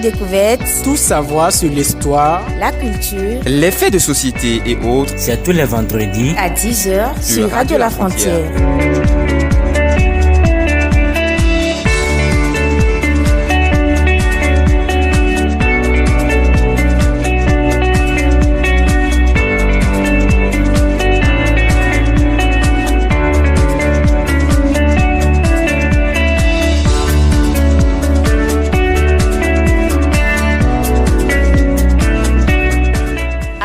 découverte. Tout savoir sur l'histoire, la culture, les faits de société et autres. C'est tous les vendredis à 10h sur Radio La Frontière.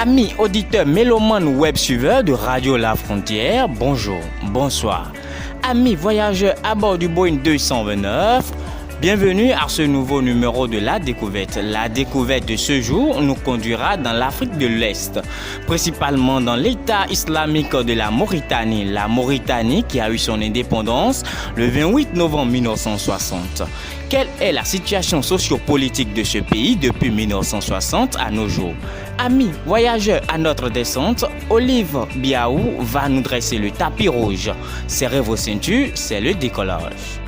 Amis auditeurs mélomanes web suiveurs de Radio La Frontière, bonjour, bonsoir. Amis voyageurs à bord du Boeing 229, bienvenue à ce nouveau numéro de La Découverte. La découverte de ce jour nous conduira dans l'Afrique de l'Est, principalement dans l'État islamique de la Mauritanie. La Mauritanie qui a eu son indépendance le 28 novembre 1960. Quelle est la situation sociopolitique de ce pays depuis 1960 à nos jours? Amis voyageurs à notre descente, Olive Biaou va nous dresser le tapis rouge. Serrez vos ceintures, c'est le décollage.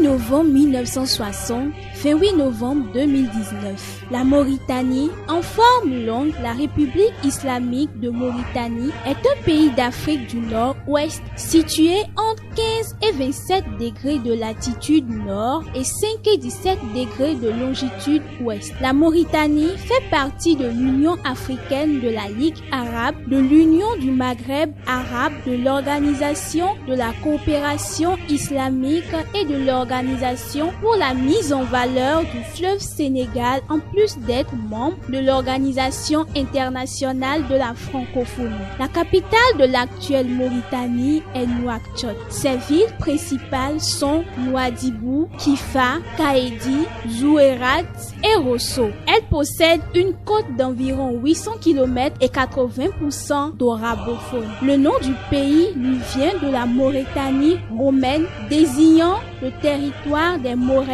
Novembre 1960, 28 novembre 2019. La Mauritanie, en forme longue, la République islamique de Mauritanie, est un pays d'Afrique du Nord-Ouest situé entre 15 et 27 degrés de latitude nord et 5 et 17 degrés de longitude ouest. La Mauritanie fait partie de l'Union africaine, de la Ligue arabe, de l'Union du Maghreb arabe, de l'Organisation de la coopération islamique et de l'Organisation pour la mise en valeur du fleuve Sénégal, en plus d'être membre de l'Organisation internationale de la francophonie. La capitale de l'actuelle Mauritanie est Nouakchott. Ses villes principales sont Nouadhibou, Kifa, Kaédi, Zouérat et Rosso. Elle possède une côte d'environ 800 km et 80% d'arabophone. Le nom du pays lui vient de la Mauritanie romaine, désignant le territoire des Maures,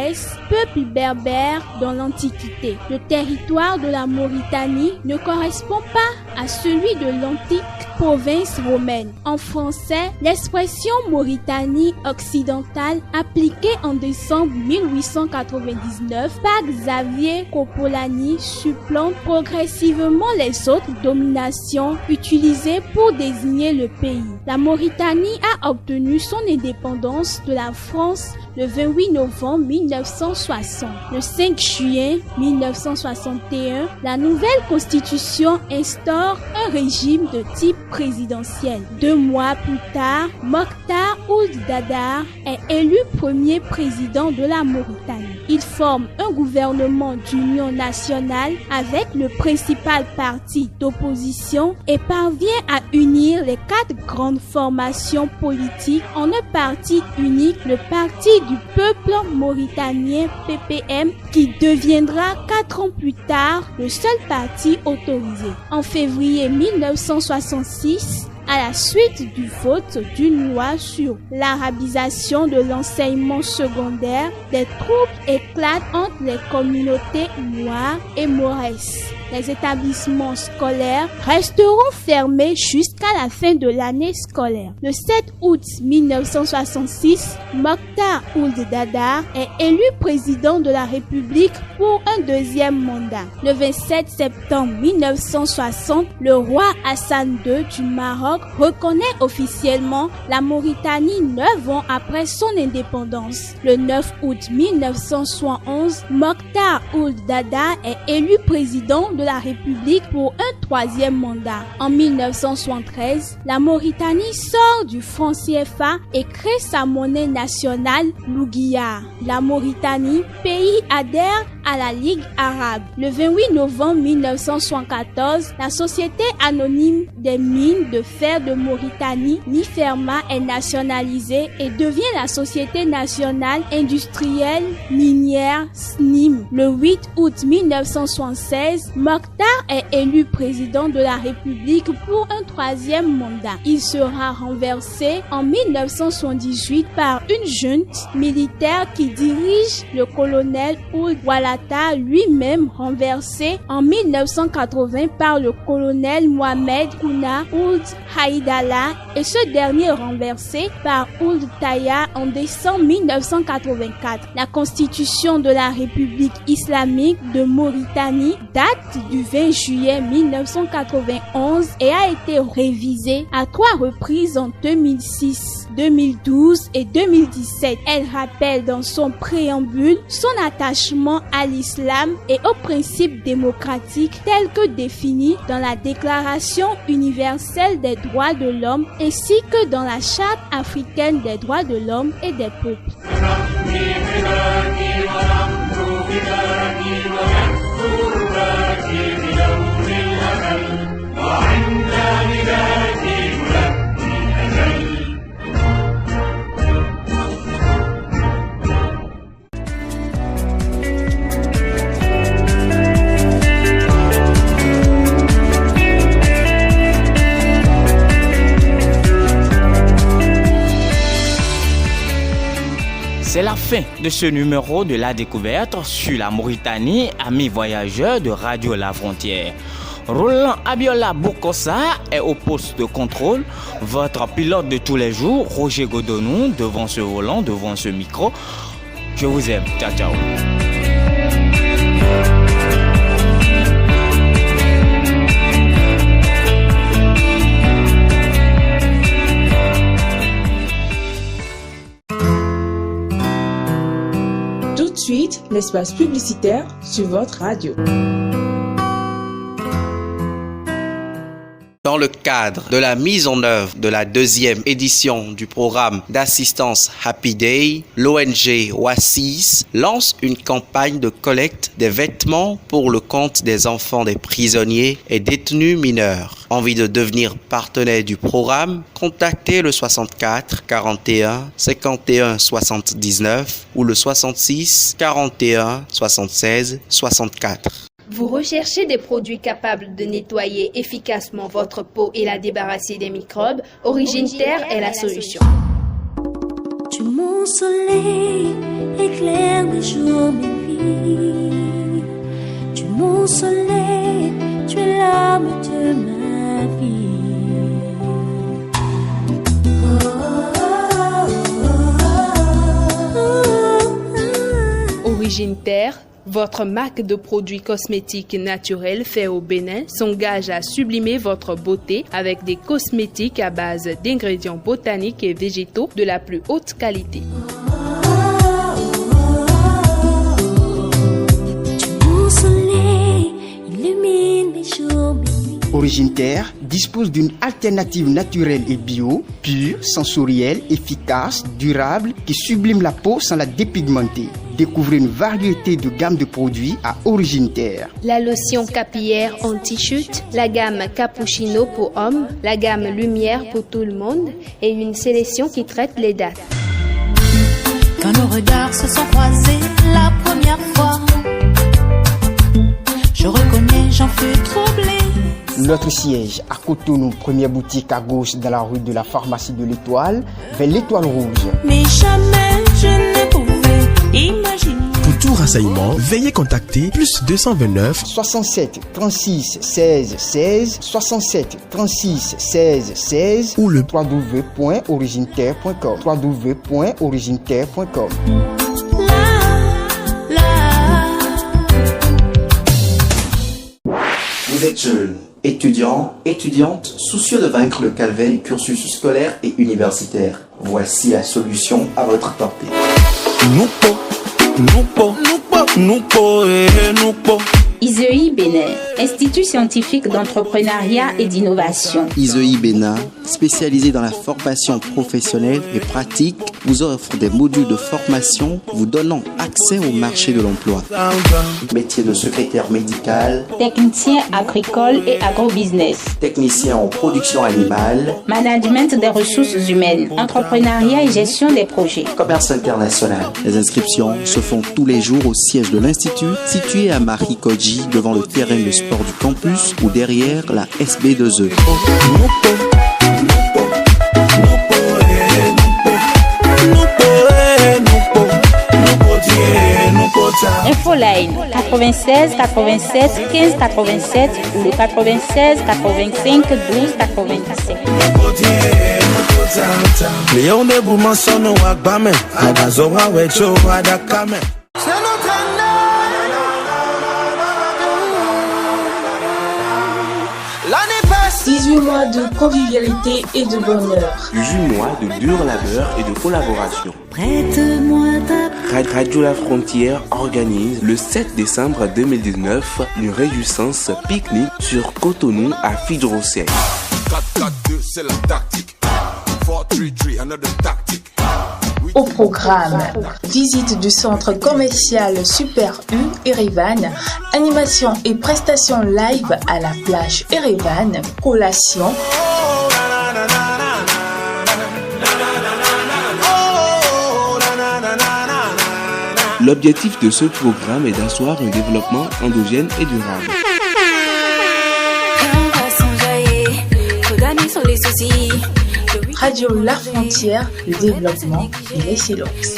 peuple berbère dans l'Antiquité. Le territoire de la Mauritanie ne correspond pas à celui de l'antique province romaine. En français, l'expression Mauritanie occidentale, appliquée en décembre 1899 par Xavier Coppolani, supplante progressivement les autres dominations utilisées pour désigner le pays. La Mauritanie a obtenu son indépendance de la France le 28 novembre 1960. Le 5 juillet 1961, la nouvelle constitution instaure un régime de type présidentiel. 2 mois plus tard, Mokhtar Ould Dadar est élu premier président de la Mauritanie. Il forme un gouvernement d'union nationale avec le principal parti d'opposition et parvient à unir les 4 grandes formations politiques en un parti unique, le Parti du peuple mauritanien PPM, qui deviendra 4 ans plus tard le seul parti autorisé. En février 1966, à la suite du vote d'une loi sur l'arabisation de l'enseignement secondaire, des troubles éclatent entre les communautés noires et maures. Les établissements scolaires resteront fermés jusqu'à la fin de l'année scolaire. Le 7 août 1966, Mokhtar Ould Dadar est élu président de la République pour un 2e mandat. Le 27 septembre 1960, le roi Hassan II du Maroc reconnaît officiellement la Mauritanie 9 ans après son indépendance. Le 9 août 1971, Mokhtar Ould Dadar est élu président de la République pour un 3e mandat. En 1973, la Mauritanie sort du franc CFA et crée sa monnaie nationale, l'Ouguiya. La Mauritanie, pays, adhère à la Ligue arabe. Le 28 novembre 1974, la Société anonyme des mines de fer de Mauritanie, Niferma, est nationalisée et devient la Société nationale industrielle minière SNIM. Le 8 août 1976, Mokhtar est élu président de la République pour un troisième mandat. Il sera renversé en 1978 par une junte militaire qui dirige le colonel Ould Walata, lui-même renversé en 1980 par le colonel Mohamed Kouna Ould Haïdala et ce dernier renversé par Ould Taya en décembre 1984. La constitution de la République islamique de Mauritanie date du 20 juillet 1991 et a été révisée à 3 reprises en 2006, 2012 et 2017. Elle rappelle dans son préambule son attachement à l'islam et aux principes démocratiques tels que définis dans la Déclaration universelle des droits de l'homme ainsi que dans la Charte africaine des droits de l'homme et des peuples. C'est la fin de ce numéro de La Découverte sur la Mauritanie, amis voyageurs de Radio La Frontière. Roland Abiola Boukossa est au poste de contrôle. Votre pilote de tous les jours, Roger Godonou, devant ce volant, devant ce micro. Je vous aime. Ciao, ciao. Tout de suite, l'espace publicitaire sur votre radio. Dans le cadre de la mise en œuvre de la 2e édition du programme d'assistance Happy Day, l'ONG Oasis lance une campagne de collecte des vêtements pour le compte des enfants des prisonniers et détenus mineurs. Envie de devenir partenaire du programme? Contactez le 64 41 51 79 ou le 66 41 76 64. Vous recherchez des produits capables de nettoyer efficacement votre peau et la débarrasser des microbes? Origine Terre est la solution. Tu mon soleil, éclaire mes jours, mes vies. Tu mon soleil, tu es l'âme de ma vie. Origine Terre, votre marque de produits cosmétiques naturels faits au Bénin, s'engage à sublimer votre beauté avec des cosmétiques à base d'ingrédients botaniques et végétaux de la plus haute qualité. Mon soleil illumine mes jours, mes nuits. Origine Terre dispose d'une alternative naturelle et bio, pure, sensorielle, efficace, durable, qui sublime la peau sans la dépigmenter. Découvrez une variété de gammes de produits à Origine Terre. La lotion capillaire anti-chute, la gamme Cappuccino pour hommes, la gamme Lumière pour tout le monde et une sélection qui traite les dates. Quand nos regards se sont croisés la première fois, je reconnais, j'en fus troublé. Notre siège à Cotonou, première boutique à gauche dans la rue de la pharmacie de l'Étoile, vers l'Étoile Rouge. Mais jamais je ne pouvais imaginer. Pour tout renseignement, veuillez contacter plus 229 67 36 16 16 67 36 16 16 ou le www.origineterre.com www.origineterre.com. Vous êtes jeune, étudiant, étudiante, soucieux de vaincre le calvaire du cursus scolaire et universitaire. Voici la solution à votre portée. ISEI Bénin. Institut scientifique d'entrepreneuriat et d'innovation. ISEI Bénin, spécialisé dans la formation professionnelle et pratique, vous offre des modules de formation vous donnant accès au marché de l'emploi. Métier de secrétaire médical, Technicien agricole et agrobusiness. Technicien en production animale, Management des ressources humaines. Entrepreneuriat et gestion des projets. Commerce international. Les inscriptions se font tous les jours au siège de l'Institut, situé à Marikoji, devant le terrain de sport du campus ou derrière la SB2E. Infoline 96 87 15 87 ou le 96 85 12 87. « 18 mois de convivialité et de bonheur. 18 mois de dur labeur et de collaboration. Prête-moi ta... Radio La Frontière organise le 7 décembre 2019 une réjouissance pique-nique sur Cotonou à Fidrocel. 4-4-2, c'est la tactique. 4-3-3, another tactic. Au programme, visite du centre commercial Super U Erevan, animation et prestations live à la plage Erevan, collation, L'objectif de ce programme est d'asseoir un développement endogène et durable. Radio La Frontière, le développement et l'excellence.